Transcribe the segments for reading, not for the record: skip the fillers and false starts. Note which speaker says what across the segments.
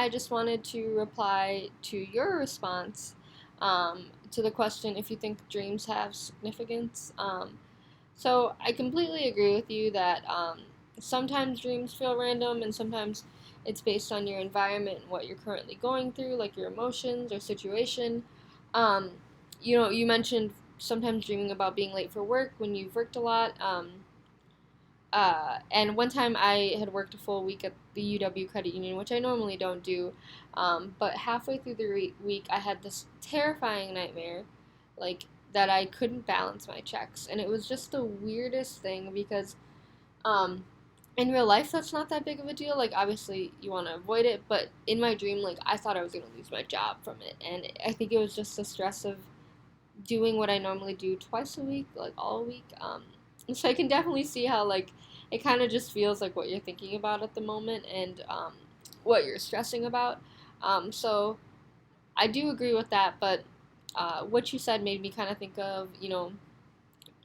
Speaker 1: I just wanted to reply to your response to the question if you think dreams have significance. So I completely agree with you that sometimes dreams feel random and sometimes it's based on your environment and what you're currently going through, like your emotions or situation. Um, you mentioned sometimes dreaming about being late for work when you've worked a lot. And one time I had worked a full week at the UW credit union, which I normally don't do. But halfway through the week, I had this terrifying nightmare, like that I couldn't balance my checks, and it was just the weirdest thing because, um, in real life, that's not that big of a deal. Like obviously you want to avoid it, but in my dream, like I thought I was gonna lose my job from it, and I think it was just the stress of doing what I normally do twice a week, like all week. So I can definitely see how like it kind of just feels like what you're thinking about at the moment and what you're stressing about. So I do agree with that, but what you said made me kind of think of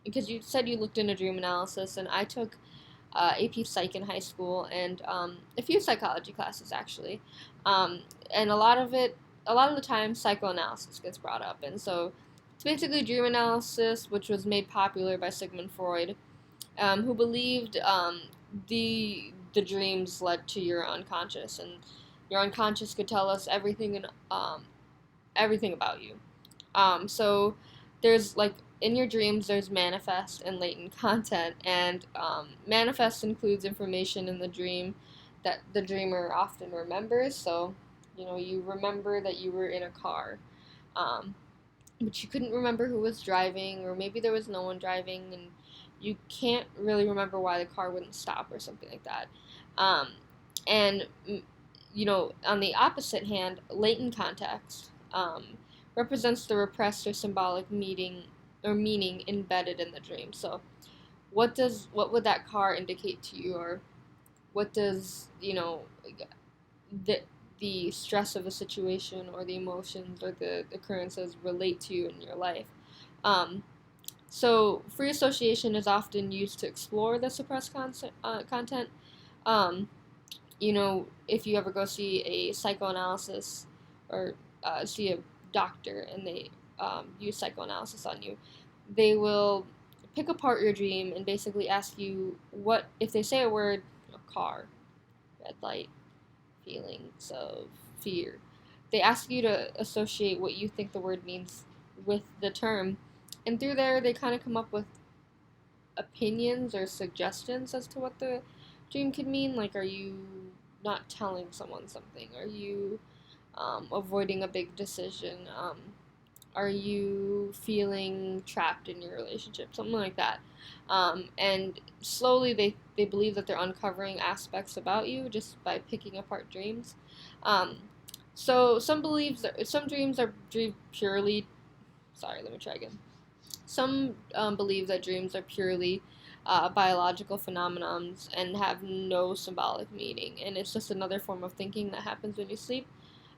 Speaker 1: because you said you looked into dream analysis, and I took AP Psych in high school and a few psychology classes actually, um, and a lot of the time, psychoanalysis gets brought up, and so it's basically dream analysis, which was made popular by Sigmund Freud, who believed the dreams led to your unconscious, and your unconscious could tell us everything about you. So there's like in your dreams, there's manifest and latent content, and manifest includes information in the dream that the dreamer often remembers. So, you remember that you were in a car, um, but you couldn't remember who was driving, or maybe there was no one driving, and you can't really remember why the car wouldn't stop or something like that. Um, and on the opposite hand, latent context represents the repressed or symbolic meaning embedded in the dream. So, what would that car indicate to you, or what does the the stress of a situation or the emotions or the occurrences relate to you in your life? Um, so, free association is often used to explore the suppressed content. Um, if you ever go see a psychoanalysis or see a doctor and they use psychoanalysis on you, they will pick apart your dream and basically ask you what, if they say a word, car, red light, feelings of fear, they ask you to associate what you think the word means with the term. And through there, they kind of come up with opinions or suggestions as to what the dream could mean. Like, are you not telling someone something? Are you avoiding a big decision? Are you feeling trapped in your relationship? Something like that. And slowly they believe that they're uncovering aspects about you just by picking apart dreams. Um, so some dreams are dream purely. Sorry, let me try again. Some believe that dreams are purely biological phenomenons and have no symbolic meaning, and it's just another form of thinking that happens when you sleep.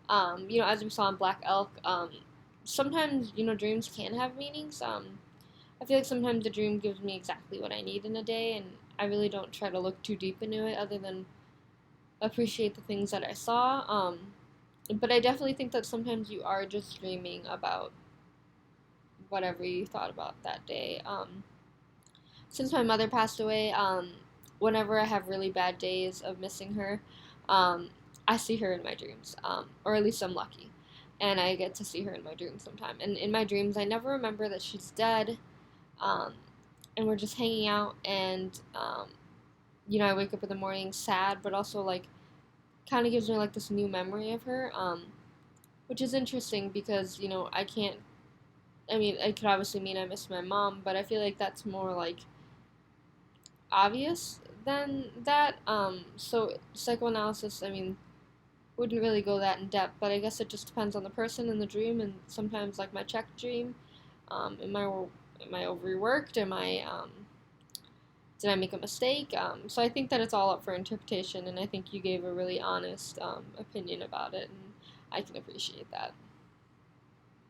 Speaker 1: As we saw in Black Elk, sometimes dreams can have meanings. I feel like sometimes the dream gives me exactly what I need in a day, and I really don't try to look too deep into it, other than appreciate the things that I saw. But I definitely think that sometimes you are just dreaming about whatever you thought about that day. Since my mother passed away, whenever I have really bad days of missing her, um, I see her in my dreams, or at least I'm lucky, and I get to see her in my dreams sometime. And in my dreams, I never remember that she's dead, um, and we're just hanging out, and I wake up in the morning sad, but also like kind of gives me like this new memory of her, which is interesting because I can't. I mean, it could obviously mean I miss my mom, but I feel like that's more like obvious than that. So psychoanalysis, I mean, wouldn't really go that in depth, but I guess it just depends on the person and the dream. And sometimes, like my check dream, am I overworked? Did I make a mistake? So I think that it's all up for interpretation, and I think you gave a really honest opinion about it, and I can appreciate that.